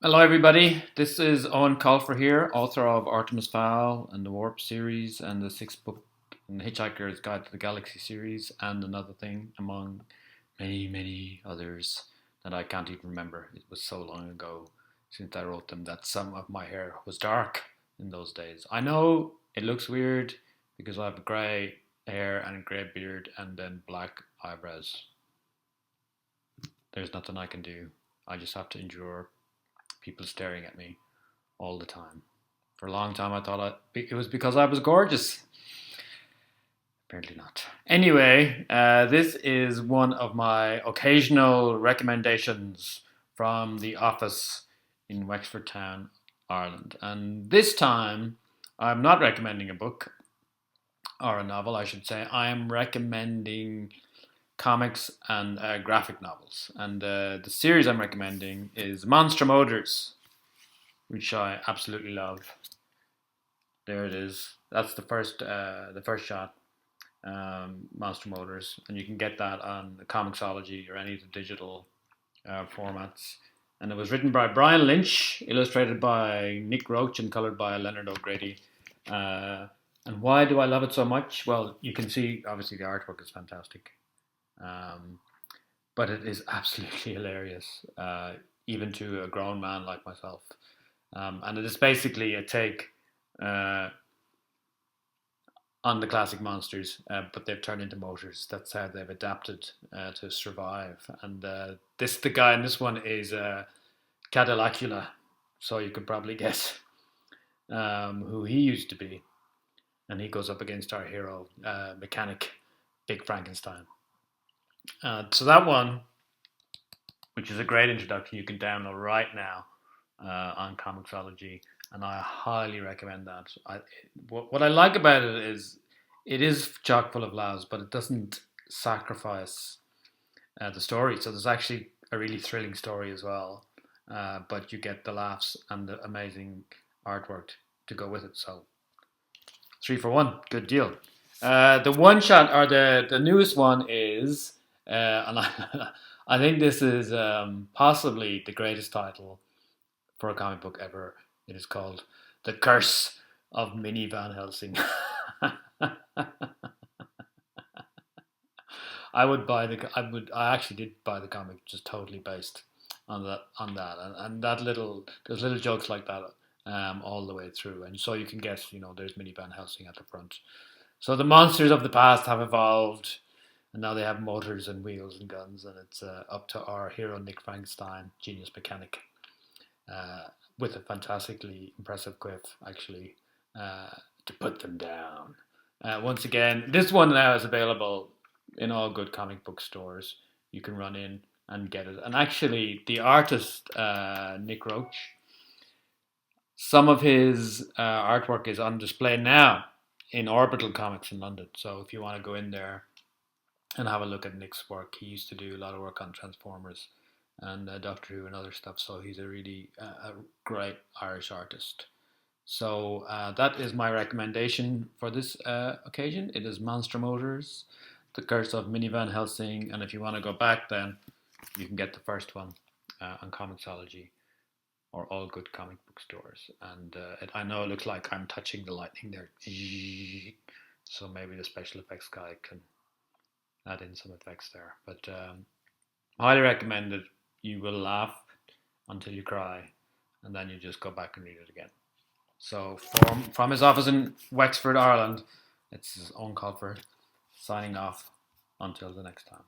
Hello, everybody. This is Owen Colfer here, author of Artemis Fowl and the Warp series and the sixth book in the Hitchhiker's Guide to the Galaxy series, and another thing among many, many others that I can't even remember. It was so long ago since I wrote them that some of my hair was dark in those days. I know it looks weird because I have grey hair and a grey beard and then black eyebrows. There's nothing I can do. I just have to endure people staring at me all the time. For a long time, I thought it was because I was gorgeous. Apparently not. Anyway, this is one of my occasional recommendations from the office in Wexford Town, Ireland. And this time, I'm not recommending a book or a novel, I should say. I am recommending comics and graphic novels. And the series I'm recommending is Monster Motors, which I absolutely love. There it is. That's the first shot. Monster Motors, and you can get that on Comixology or any of the digital formats. And it was written by Brian Lynch, illustrated by Nick Roche, and colored by Leonard O'Grady. And why do I love it so much? Well, you can see obviously the artwork is fantastic, um, but it is absolutely hilarious, even to a grown man like myself. And it is basically a take uh, on the classic monsters, but they've turned into motors. That's how they've adapted to survive. And the guy in this one is Cadillacula, so you could probably guess who he used to be. And he goes up against our hero, mechanic Big Frankenstein. So that one, which is a great introduction, you can download right now on Comixology, and I highly recommend that. What I like about it is chock full of laughs, but it doesn't sacrifice the story. So there's actually a really thrilling story as well, but you get the laughs and the amazing artwork to go with it. So 3 for 1, good deal. The one shot or the newest one is, and I think this is possibly the greatest title for a comic book ever. It is called The Curse of Minnie Van Helsing. I actually did buy the comic just totally based and that there's little jokes like that all the way through, and so you can guess, there's Minnie Van Helsing at the front. So the monsters of the past have evolved, and now they have motors and wheels and guns, and it's up to our hero Nick Frankenstein, genius mechanic, uh, with a fantastically impressive quiff, actually, uh, to put them down. Once again, this one now is available in all good comic book stores. You can run in and get it. And actually, the artist, Nick Roche, some of his artwork is on display now in Orbital Comics in London. So if you want to go in there and have a look at Nick's work, he used to do a lot of work on Transformers and Doctor Who and other stuff. So he's a really a great Irish artist. So that is my recommendation for this occasion. It is Monster Motors, The Curse of Minnie Van Helsing, and if you want to go back, then you can get the first one on Comixology or all good comic book stores. And I know it looks like I'm touching the lightning there, so maybe the special effects guy can add in some effects there. But highly recommend it. You will laugh until you cry, and then you just go back and read it again. So from his office in Wexford, Ireland, it's his own Colfer signing off until the next time.